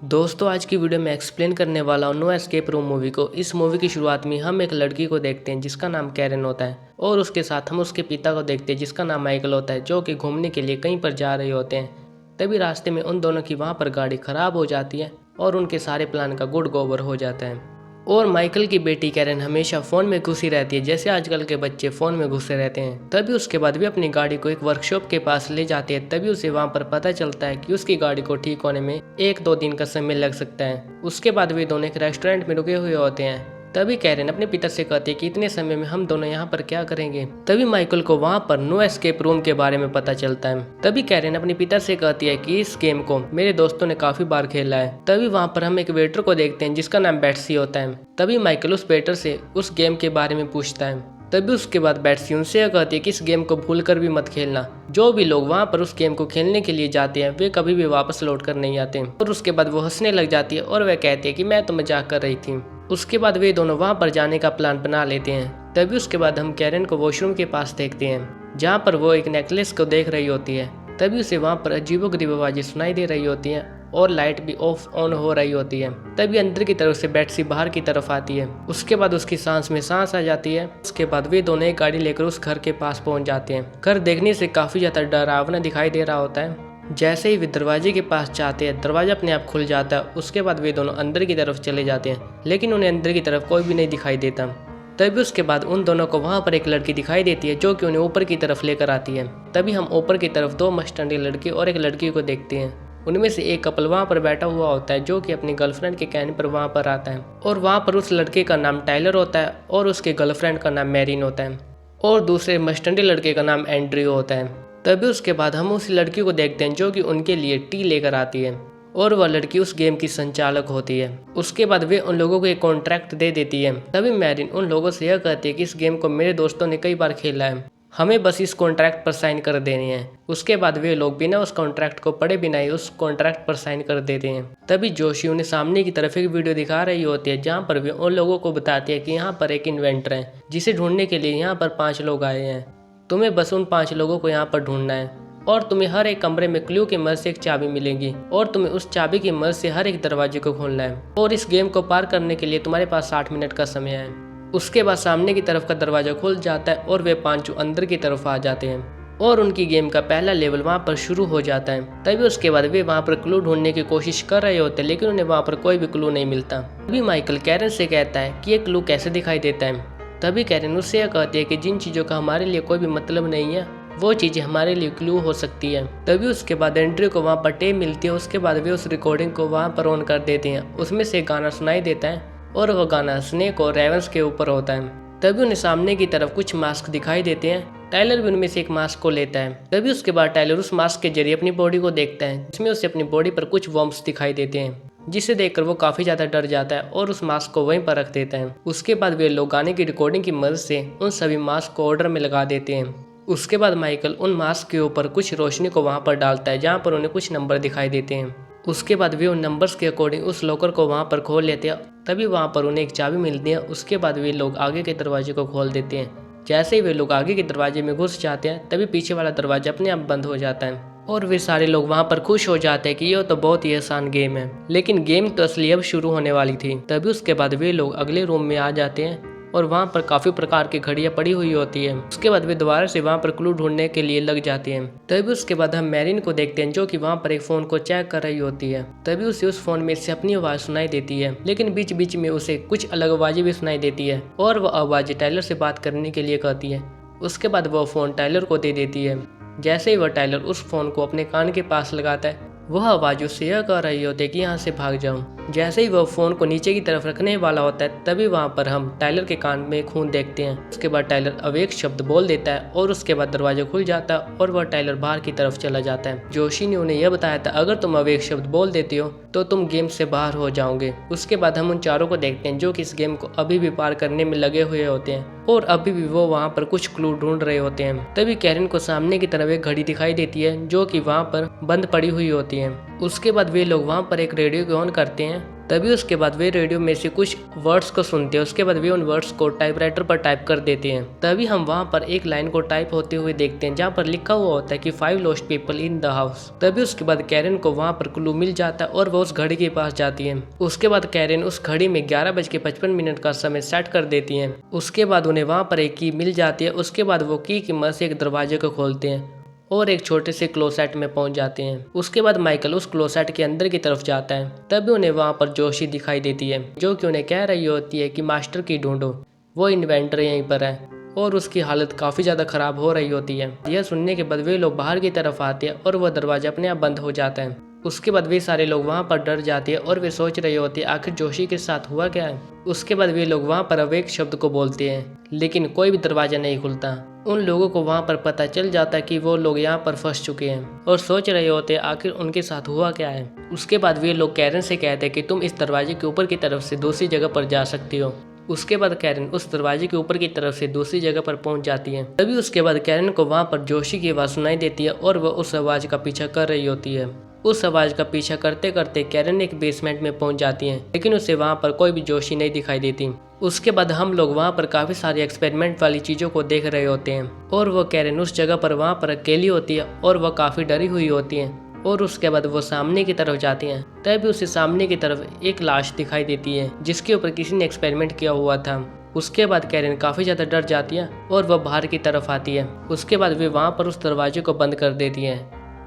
दोस्तों आज की वीडियो में एक्सप्लेन करने वाला हूँ नो एस्केप रूम मूवी को। इस मूवी की शुरुआत में हम एक लड़की को देखते हैं जिसका नाम कैरन होता है और उसके साथ हम उसके पिता को देखते हैं जिसका नाम माइकल होता है, जो कि घूमने के लिए कहीं पर जा रहे होते हैं। तभी रास्ते में उन दोनों की वहाँ पर गाड़ी खराब हो जाती है और उनके सारे प्लान का गुड़ गोबर हो जाता है। और माइकल की बेटी कैरन हमेशा फ़ोन में घुसी रहती है, जैसे आजकल के बच्चे फ़ोन में घुसे रहते हैं। तभी उसके बाद भी अपनी गाड़ी को एक वर्कशॉप के पास ले जाते हैं। तभी उसे वहाँ पर पता चलता है कि उसकी गाड़ी को ठीक होने में 1-2 दिन का समय लग सकता है। उसके बाद वे दोनों एक रेस्टोरेंट में रुके हुए होते हैं। तभी कैरन अपने पिता से कहती है कि इतने समय में हम दोनों यहाँ पर क्या करेंगे। तभी माइकल को वहाँ पर नो एस्केप रूम के बारे में पता चलता है। तभी कैरन अपने पिता से कहती है कि इस गेम को मेरे दोस्तों ने काफी बार खेला है। तभी वहाँ पर हम एक वेटर को देखते हैं जिसका नाम बेट्सी होता है। तभी माइकल उस वेटर से उस गेम के बारे में पूछता है। तभी उसके बाद बेट्सी उनसे यह कहती है कि इस गेम को भूल कर भी मत खेलना। जो भी लोग वहाँ पर उस गेम को खेलने के लिए जाते हैं वे कभी भी वापस लौट कर नहीं आते। और उसके बाद वो हंसने लग जाती है और वह कहती है कि मैं तो मजाक कर रही थी। उसके बाद वे दोनों वहाँ पर जाने का प्लान बना लेते हैं। तभी उसके बाद हम कैरन को वॉशरूम के पास देखते हैं जहाँ पर वो एक नेकलेस को देख रही होती है। तभी उसे वहाँ पर अजीबोगरीब आवाजें सुनाई दे रही होती हैं और लाइट भी ऑफ ऑन हो रही होती है। तभी अंदर की तरफ से बेट्सी बाहर की तरफ आती है। उसके बाद उसकी सांस में सांस आ जाती है। उसके बाद वे दोनों एक गाड़ी लेकर उस घर के पास पहुंच जाते हैं। घर देखने से काफी ज्यादा डरावना दिखाई दे रहा होता है। जैसे ही वे दरवाजे के पास जाते हैं दरवाजा अपने आप खुल जाता है। उसके बाद वे दोनों अंदर की तरफ चले जाते हैं, लेकिन उन्हें अंदर की तरफ कोई भी नहीं दिखाई देता। तभी उसके बाद उन दोनों को वहाँ पर एक लड़की दिखाई देती है जो कि उन्हें ऊपर की तरफ लेकर आती है। तभी हम ऊपर की तरफ 2 मस्टंडी लड़के और एक लड़की को देखते हैं। उनमें से एक कपल वहाँ पर बैठा हुआ होता है जो कि अपनी गर्लफ्रेंड के कहने पर वहाँ पर आता है। और वहाँ पर उस लड़के का नाम टाइलर होता है और उसके गर्लफ्रेंड का नाम मैरिन होता है और दूसरे मस्टंडी लड़के का नाम एंड्रयू होता है। तभी उसके बाद हम उस लड़की को देखते हैं जो कि उनके लिए टी लेकर आती है और वह लड़की उस गेम की संचालक होती है। उसके बाद वे उन लोगों को एक कॉन्ट्रैक्ट दे देती है। तभी मैरिन उन लोगों से यह कहती है कि इस गेम को मेरे दोस्तों ने कई बार खेला है, हमें बस इस कॉन्ट्रैक्ट पर साइन कर देनी है। उसके बाद वे लोग बिना उस कॉन्ट्रैक्ट को पढ़े बिना ही उस कॉन्ट्रैक्ट पर साइन कर देते हैं। तभी जोशी उन्हें सामने की तरफ एक वीडियो दिखा रही होती है जहाँ पर वे उन लोगों को बताती है कि यहाँ पर एक इन्वेंटर है जिसे ढूंढने के लिए यहाँ पर 5 लोग आए हैं। तुम्हें बस उन 5 लोगों को यहाँ पर ढूंढना है और तुम्हें हर एक कमरे में क्लू की मदद से एक चाबी मिलेगी और तुम्हें उस चाबी की मदद से हर एक दरवाजे को खोलना है और इस गेम को पार करने के लिए तुम्हारे पास 60 मिनट का समय है। उसके बाद सामने की तरफ का दरवाजा खुल जाता है और वे 5 अंदर की तरफ आ जाते हैं और उनकी गेम का पहला लेवल वहाँ पर शुरू हो जाता है। तभी उसके बाद वे वहाँ पर क्लू ढूंढने की कोशिश कर रहे होते हैं, लेकिन उन्हें वहाँ पर कोई भी क्लू नहीं मिलता। तभी माइकल कैरन से कहता है कि ये क्लू कैसे दिखाई देता है। तभी कैरन उससे यह कहती है कि जिन चीज़ों का हमारे लिए कोई भी मतलब नहीं है वो चीज़ें हमारे लिए क्लू हो सकती है। तभी उसके बाद एंड्रयू को वहाँ पर टेप मिलती है। उसके बाद वे उस रिकॉर्डिंग को वहाँ पर ऑन कर देते हैं। उसमें से गाना सुनाई देता है और वह गाना स्नेक और रेवंस के ऊपर होता है। तभी उन्हें सामने की तरफ कुछ मास्क दिखाई देते हैं। टाइलर भी उनमें से एक मास्क को लेता है। तभी उसके बाद टाइलर उस मास्क के जरिए अपनी बॉडी को देखता है जिसमें उसे अपनी बॉडी पर कुछ वॉर्म्स दिखाई देते हैं, जिसे देखकर वो काफी ज्यादा डर जाता है और उस मास्क को वहीं पर रख देता है। उसके बाद वे लोग गाने की रिकॉर्डिंग की मदद से उन सभी मास्क को ऑर्डर में लगा देते हैं। उसके बाद माइकल उन मास्क के ऊपर कुछ रोशनी को वहां पर डालता है जहां पर उन्हें कुछ नंबर दिखाई देते हैं। उसके बाद वे उन नंबर्स के अकॉर्डिंग उस लॉकर को वहां पर खोल लेते हैं। तभी वहां पर उन्हें एक चाबी मिलती है। उसके बाद वे लोग आगे के दरवाजे को खोल देते हैं। जैसे ही वे लोग आगे के दरवाजे में घुस जाते हैं तभी पीछे वाला दरवाजा अपने आप बंद हो जाता है और वे सारे लोग वहां पर खुश हो जाते हैं कि यह तो बहुत ही आसान गेम है, लेकिन गेम तो असली अब शुरू होने वाली थी। तभी उसके बाद वे लोग अगले रूम में आ जाते हैं और वहाँ पर काफी प्रकार की घड़ियां पड़ी हुई होती है। उसके बाद वे दोबारा से वहाँ पर क्लू ढूंढने के लिए लग जाते हैं। तभी उसके बाद हम मैरिन को देखते हैं जो कि वहाँ पर एक फोन को चेक कर रही होती है। तभी उसे उस फोन में से अपनी आवाज सुनाई देती है, लेकिन बीच बीच में उसे कुछ अलग आवाजें भी सुनाई देती है और वह आवाज टाइलर से बात करने के लिए कहती है। उसके बाद वह फोन टाइलर को दे देती है। जैसे ही वह टाइलर उस फोन को अपने कान के पास लगाता है वह आवाज उससे यह कह रही होती है कि यहाँ से भाग जाऊं। जैसे ही वह फोन को नीचे की तरफ रखने वाला होता है तभी वहाँ पर हम टाइलर के कान में खून देखते हैं। उसके बाद टाइलर अवेक शब्द बोल देता है और उसके बाद दरवाजा खुल जाता है और वह टाइलर बाहर की तरफ चला जाता है। जोशी ने उन्हें यह बताया था अगर तुम अवेक शब्द बोल देते हो तो तुम गेम से बाहर हो जाओगे। उसके बाद हम उन चारों को देखते हैं जो कि इस गेम को अभी भी पार करने में लगे हुए होते हैं और अभी भी वो वहाँ पर कुछ क्लू ढूंढ रहे होते हैं। तभी कैरन को सामने की तरफ एक घड़ी दिखाई देती है जो कि वहाँ पर बंद पड़ी हुई होती है। उसके बाद वे लोग वहाँ पर एक रेडियो को ऑन करते हैं तभी उसके बाद वे रेडियो में से कुछ वर्ड्स को सुनते हैं। उसके बाद वे उन वर्ड्स को टाइपराइटर पर टाइप कर देते हैं। तभी हम वहां पर एक लाइन को टाइप होते हुए देखते हैं जहां पर लिखा हुआ होता है कि 5 lost people in the house. तभी उसके बाद कैरन को वहां पर क्लू मिल जाता है और वह उस घड़ी के पास जाती है। उसके बाद कैरन उस घड़ी में 11:55 का समय सेट कर देती है। उसके बाद उन्हें वहां पर एक की मिल जाती है। उसके बाद वो की मदद से एक दरवाजे को खोलते हैं और एक छोटे से क्लोसेट में पहुंच जाते हैं। उसके बाद माइकल उस क्लोसेट के अंदर की तरफ जाता है। तभी उन्हें वहां पर जोशी दिखाई देती है जो कि उन्हें कह रही होती है कि मास्टर की ढूंढो, वो इन्वेंटर यहीं पर है और उसकी हालत काफी ज्यादा खराब हो रही होती है। यह सुनने के बाद वे लोग बाहर की तरफ आते हैं और वह दरवाजा अपने आप बंद हो जाता है। उसके बाद वे सारे लोग वहां पर डर जाते हैं और वे सोच रहे होते हैं आखिर जोशी के साथ हुआ क्या है। उसके बाद वे लोग वहां पर अवेक शब्द को बोलते हैं लेकिन कोई भी दरवाजा नहीं खुलता। उन लोगों को वहां पर पता चल जाता है कि वो लोग यहाँ पर फंस चुके हैं और सोच रहे होते हैं आखिर उनके साथ हुआ क्या है। उसके बाद वे लोग कैरन से कहते हैं कि तुम इस दरवाजे के ऊपर की तरफ से दूसरी जगह पर जा सकती हो। उसके बाद कैरन उस दरवाजे के ऊपर की तरफ से दूसरी जगह पर पहुंच जाती है। तभी उसके बाद कैरन को वहां पर जोशी की आवाज सुनाई देती है और वह उस आवाज का पीछा कर रही होती है। उस आवाज का पीछा करते करते कैरन एक बेसमेंट में पहुंच जाती है लेकिन उसे वहां पर कोई भी जोशी नहीं दिखाई देती। उसके बाद हम लोग वहां पर काफी सारी एक्सपेरिमेंट वाली चीजों को देख रहे होते हैं और वो कैरन उस जगह पर वहां पर अकेली होती है और वह काफी डरी हुई होती है। और उसके बाद वो सामने की तरफ जाती हैं। तभी उसे सामने की तरफ एक लाश दिखाई देती है जिसके ऊपर किसी ने एक्सपेरिमेंट किया हुआ था। उसके बाद कैरन काफी ज्यादा डर जाती है और वह बाहर की तरफ आती है। उसके बाद वे वहां पर उस दरवाजे को बंद कर देती है।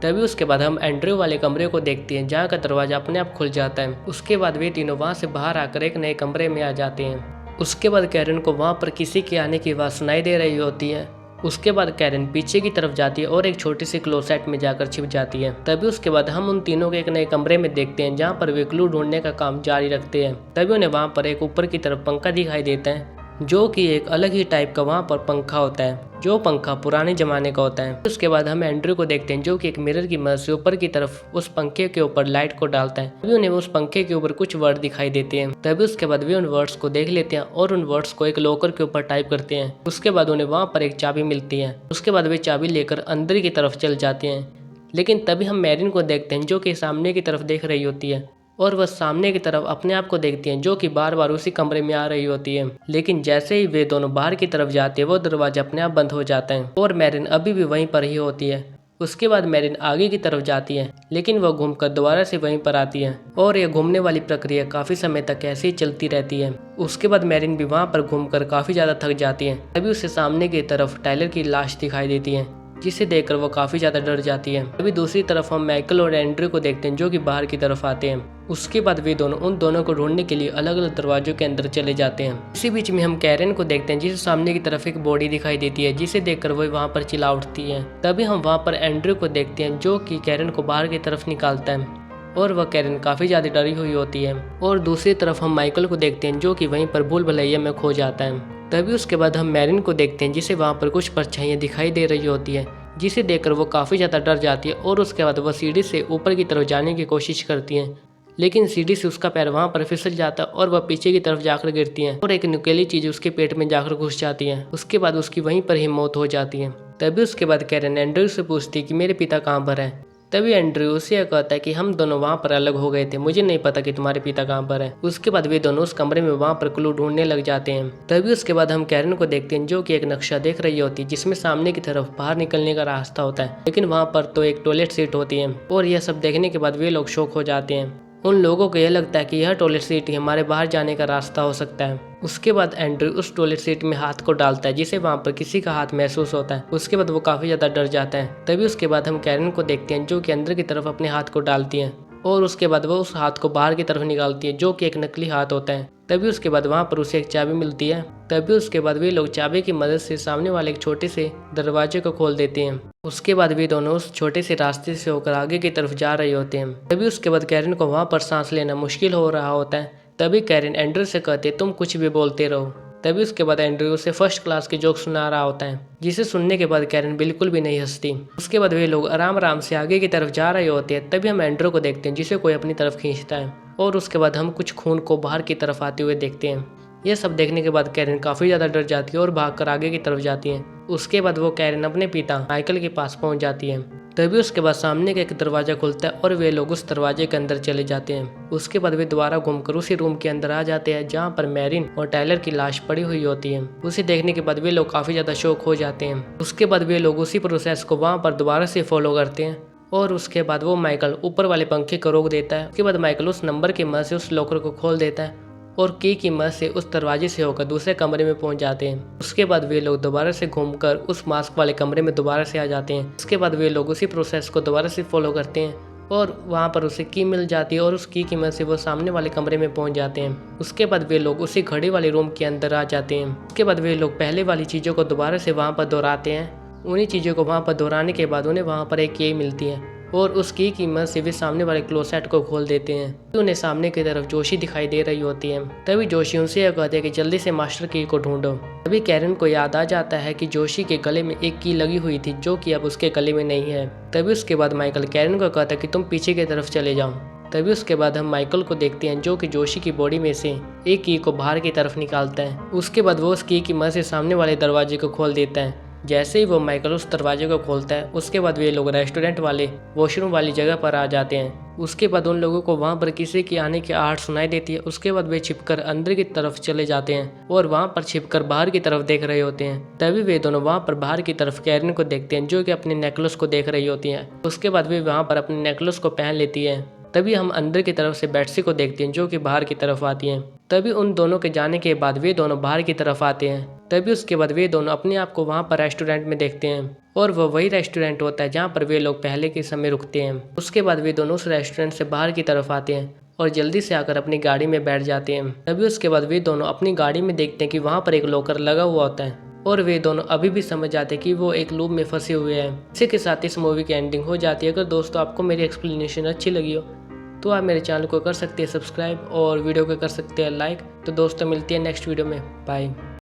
तभी उसके बाद हम एंड्रयू वाले कमरे को देखते हैं जहाँ का दरवाजा अपने आप खुल जाता है। उसके बाद वे तीनों वहां से बाहर आकर एक नए कमरे में आ जाते हैं। उसके बाद कैरन को वहां पर किसी के आने की आवाज सुनाई दे रही होती है। उसके बाद कैरन पीछे की तरफ जाती है और एक छोटी सी क्लोसेट में जाकर छिप जाती है। तभी उसके बाद हम उन तीनों को एक नए कमरे में देखते हैं जहाँ पर वे क्लू ढूंढने का काम जारी रखते हैं। तभी उन्हें वहां पर एक ऊपर की तरफ पंखा दिखाई देता है जो कि एक अलग ही टाइप का वहां पर पंखा होता है, जो पंखा पुराने जमाने का होता है। उसके बाद हम एंड्रयू को देखते हैं जो कि एक मिरर की मदद से ऊपर की तरफ उस पंखे के ऊपर लाइट को डालता है। तभी उन्हें उस पंखे के ऊपर कुछ वर्ड दिखाई देते हैं। तभी उसके बाद वे उन वर्ड्स को देख लेते हैं और उन वर्ड्स को एक लॉकर के ऊपर टाइप करते हैं। उसके बाद उन्हें वहां पर एक चाबी मिलती है। उसके बाद वे चाबी लेकर अंदर की तरफ चल जाते हैं। लेकिन तभी हम मैरिन को देखते हैं जो कि सामने की तरफ देख रही होती है और वह सामने की तरफ अपने आप को देखती हैं जो कि बार बार उसी कमरे में आ रही होती है। लेकिन जैसे ही वे दोनों बाहर की तरफ जाते हैं वो दरवाजा अपने आप बंद हो जाता है और मैरिन अभी भी वहीं पर ही होती है। उसके बाद मैरिन आगे की तरफ जाती है लेकिन वह घूमकर दोबारा से वहीं पर आती है और यह घूमने वाली प्रक्रिया काफी समय तक ऐसे ही चलती रहती है। उसके बाद मैरिन भी वहां पर घूमकर काफी ज्यादा थक जाती है। तभी उसे सामने की तरफ टाइलर की लाश दिखाई देती है जिसे देखकर वो काफी ज्यादा डर जाती है। अभी दूसरी तरफ हम माइकल और एंड्रयू को देखते हैं जो कि बाहर की तरफ आते हैं। उसके बाद वे दोनों उन दोनों को ढूंढने के लिए अलग अलग दरवाजों के अंदर चले जाते हैं। इसी बीच में हम कैरन को देखते हैं जिसे सामने की तरफ एक बॉडी दिखाई देती है जिसे देखकर वो वहां पर चिल्ला उठती है। तभी हम वहां पर एंड्रयू को देखते हैं जो कि कैरन को बाहर की तरफ निकालता है और वह कैरन काफी ज्यादा डरी हुई होती है। और दूसरी तरफ हम माइकल को देखते हैं जो कि वहीं पर भूल भुलैया में खो जाता है। तभी उसके बाद हम मैरिन को देखते हैं जिसे वहां पर कुछ परछाइयां दिखाई दे रही होती है जिसे देखकर वो काफ़ी ज़्यादा डर जाती है और उसके बाद वह सीढ़ी से ऊपर की तरफ जाने की कोशिश करती है। लेकिन सीढ़ी से उसका पैर वहां पर फिसल जाता है और वह पीछे की तरफ जाकर गिरती है और एक नुकीली चीज उसके पेट में जाकर घुस जाती है। उसके बाद उसकी वहीं पर ही मौत हो जाती है। तभी उसके बाद कैरन एंड्रयू से पूछती है कि मेरे पिता कहाँ पर है। तभी एंड्रयू उसे यह कहता है कि हम दोनों वहां पर अलग हो गए थे, मुझे नहीं पता कि तुम्हारे पिता कहाँ पर है। उसके बाद वे दोनों उस कमरे में वहां पर क्लू ढूंढने लग जाते हैं। तभी उसके बाद हम कैरन को देखते हैं जो कि एक नक्शा देख रही होती है जिसमें सामने की तरफ बाहर निकलने का रास्ता होता है, लेकिन वहां पर तो एक टॉयलेट सीट होती है। और यह सब देखने के बाद वे लोग शॉक हो जाते हैं। उन लोगों को यह लगता है कि यह टॉयलेट सीट ही हमारे बाहर जाने का रास्ता हो सकता है। उसके बाद एंड्रयू उस टॉयलेट सीट में हाथ को डालता है जिसे वहां पर किसी का हाथ महसूस होता है। उसके बाद वो काफी ज्यादा डर जाता है। तभी उसके बाद हम कैरन को देखते हैं जो कि अंदर की तरफ अपने हाथ को डालती है और उसके बाद वो उस हाथ को बाहर की तरफ निकालती है जो कि एक नकली हाथ होता है। तभी उसके बाद वहां पर उसे एक चाबी मिलती है। तभी उसके बाद वे लोग चाबी की मदद से सामने वाले एक छोटे से दरवाजे को खोल देते हैं। उसके बाद वे दोनों उस छोटे से रास्ते से होकर आगे की तरफ जा रहे होते हैं। तभी उसके बाद कैरन को वहां पर सांस लेना मुश्किल हो रहा होता है। तभी कैरन एंड्रयू से कहते तुम कुछ भी बोलते रहो। तभी उसके बाद एंड्रयू उसे फर्स्ट क्लास के जोक सुना रहा होता है जिसे सुनने के बाद कैरन बिल्कुल भी नहीं हंसती। उसके बाद वे लोग आराम आराम से आगे की तरफ जा रहे होते हैं। तभी हम एंड्रयू को देखते हैं जिसे कोई अपनी तरफ खींचता है और उसके बाद हम कुछ खून को बाहर की तरफ आते हुए देखते हैं। यह सब देखने के बाद कैरन काफी ज्यादा डर जाती है और भागकर आगे की तरफ जाती है। उसके बाद वो कैरन अपने पिता माइकल के पास पहुंच जाती है। तभी उसके बाद सामने का एक दरवाजा खुलता है और वे लोग उस दरवाजे के अंदर चले जाते हैं। उसके बाद वे दोबारा घूमकर उसी रूम के अंदर आ जाते हैं जहाँ पर मैरिन और टाइलर की लाश पड़ी हुई होती है। उसे देखने के बाद वे लोग काफी ज्यादा शॉक हो जाते हैं। उसके बाद वे लोग उसी प्रोसेस को वहाँ पर दोबारा से फॉलो करते हैं और उसके बाद वो माइकल ऊपर वाले पंखे को रोक देता है। उसके बाद माइकल उस नंबर की मदद से उस लॉकर को खोल देता है और की मदद से उस दरवाजे से होकर दूसरे कमरे में पहुंच जाते हैं। उसके बाद वे लोग दोबारा से घूमकर उस मास्क वाले कमरे में दोबारा से आ जाते हैं। उसके बाद वे लोग उसी प्रोसेस को दोबारा से फॉलो करते हैं और वहाँ पर उसे की मिल जाती है और उस की मदद से वो सामने वाले कमरे में पहुंच जाते हैं। उसके बाद वे लोग उसी घड़ी वाले रूम के अंदर आ जाते हैं। उसके बाद वे लोग पहले वाली चीज़ों को दोबारा से वहाँ पर दोहराते हैं। उन्हीं चीज़ों को वहाँ पर दोहराने के बाद उन्हें वहाँ पर एक की मिलती है और उस की मदद से वे सामने वाले क्लोसेट को खोल देते हैं। उन्हें सामने की तरफ जोशी दिखाई दे रही होती है। तभी जोशी उनसे यह कहते हैं कि जल्दी से मास्टर की को ढूंढो। तभी कैरन को याद आ जाता है कि जोशी के गले में एक की लगी हुई थी जो कि अब उसके गले में नहीं है। तभी उसके बाद माइकल कैरन को कहता है कि तुम पीछे की तरफ चले जाओ। तभी उसके बाद हम माइकल को देखते हैं जो कि जोशी की बॉडी में से एक की को बाहर की तरफ निकालता है। उसके बाद वो उस की मदद से सामने वाले दरवाजे को खोल देता है। जैसे ही वो माइकल उस दरवाजे को खोलता है उसके बाद वे लोग रेस्टोरेंट वाले वॉशरूम वाली जगह पर आ जाते हैं। उसके बाद उन लोगों को वहाँ पर किसी की आने की आहट सुनाई देती है। उसके बाद वे छिपकर अंदर की तरफ चले जाते हैं और वहाँ पर छिपकर बाहर की तरफ देख रहे होते हैं। तभी वे दोनों वहाँ पर बाहर की तरफ कैरन को देखते हैं जो कि अपने नेकलेस को देख रही होती है। उसके बाद वे वहाँ पर अपने नेकलेस को पहन लेती है। तभी हम अंदर की तरफ से बेट्सी को देखते हैं जो कि बाहर की तरफ आती हैं। तभी उन दोनों के जाने के बाद वे दोनों बाहर की तरफ आते हैं। तभी उसके बाद वे दोनों अपने आप को वहाँ पर रेस्टोरेंट में देखते हैं और वह वही रेस्टोरेंट होता है जहाँ पर वे लोग पहले के समय रुकते हैं। उसके बाद वे दोनों उस रेस्टोरेंट से बाहर की तरफ आते हैं और जल्दी से आकर अपनी गाड़ी में बैठ जाते हैं। तभी उसके बाद वे दोनों अपनी गाड़ी में देखते हैं कि वहाँ पर एक लॉकर लगा हुआ होता है और वे दोनों अभी भी समझ जाते हैं कि वो एक लूप में फंसे हुए हैं। इसी के साथ इस मूवी की एंडिंग हो जाती है। अगर दोस्तों आपको मेरी एक्सप्लेनेशन अच्छी लगी हो तो आप मेरे चैनल को कर सकते हैं सब्सक्राइब और वीडियो को कर सकते हैं लाइक। तो दोस्तों मिलती है नेक्स्ट वीडियो में। बाय।